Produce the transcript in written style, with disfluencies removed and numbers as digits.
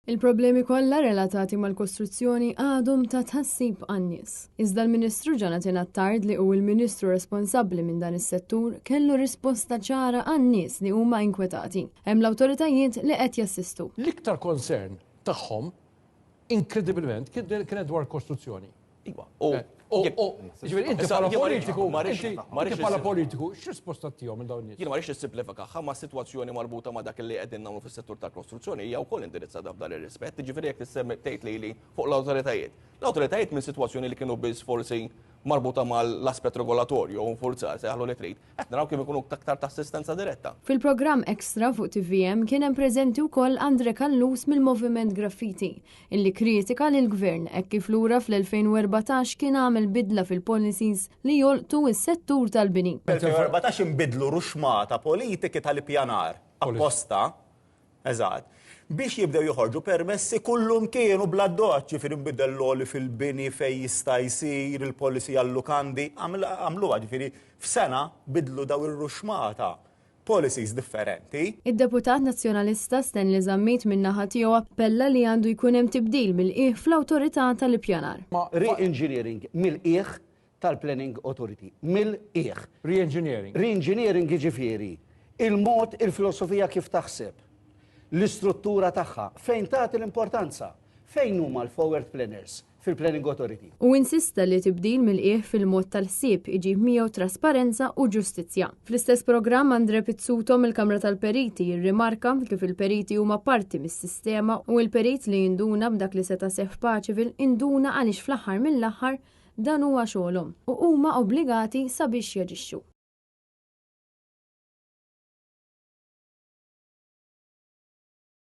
Il-problemi kollha relatati mal-kostruzzjoni għadhom ta' tħassib għan-nies. Iżda l-Ministru Jonathan Attard li hu l-Ministru responsabbli minn dan is-settur kellu risposta ċara għan-nies li huma inkwetati. Hemm l-awtoritajiet li qed jassistu. L-iktar konsern tagħhom inkredibilment kienet dwar kostruzzjoni. Iwa. Ġifieri inti bħala politiku, x'risposta tiegħu minn dawn nies? Jien ma rridx nissimplifikaha ma' sitwazzjoni marbuta ma' dak li qegħdin nagħmlu fis-settur tal-kostruzzjoni hija wkoll indirizzata f'dan ir-rispett. Ġifieri jekk tgħid lili fuq l-awtoritajiet. L-awtoritajiet minn sitwazzjoni li kienu biss forsi marbuta mal-aspett regolatorju u nfurzar seħħlu li trid. Qed naraw kif ikunu aktar ta' assistenza diretta. Fil-programm Extra fuq TVM kien hemm preżenti wkoll Andre Kallus mill-Moviment Graffiti, illi kritika lil gvern hekk kif lura fl-2014 kien għamel bidla fil-policies li jolqtu s-settur tal-bini. Fil-2014 inbidlu ruxmata politiki tal-ippjanar apposta, eżatt, biex jibdew joħorġu permessi kullum kienu bla doċ, ġifieri nbidel l-oli fil-bini fej jista' jsir il-policy għall-lukandi, għamluha ġifieri f'sena bidlu daw ir-ruxmata. Policies differenti. Id-deputat nazzjonalista Stanley Zammit min-naħa tiegħu appella li għandu jkun hemm tibdil mill-qiegħ fl-awtorità tal-ippjanar. Re-engineering mill-qiegħ tal-Planning Authority, mill-qiegħ. Re-engineering. Re-engineering jiġifieri il-mod, il-filosofija kif taħseb, l-istruttura tagħha, fejn tagħti l-importanza, fejn huma l-forward planners fil-Planning Authority. U insista li tibdil mill-qiegħ fil-mod tal-ħsieb iġib miegħu trasparenza u ġustizzja. Fl-istess programm Andre Pizzuto mill-Kamra tal-Periti jirrimarka kif il-periti huma parti mis-sistema u l-perit li jinduna b'dak li seta' seħħ paċivil induna għaliex fl-aħħar mill-aħħar dan huwa xogħolhom u huma obbligati sabiex jaġixxu.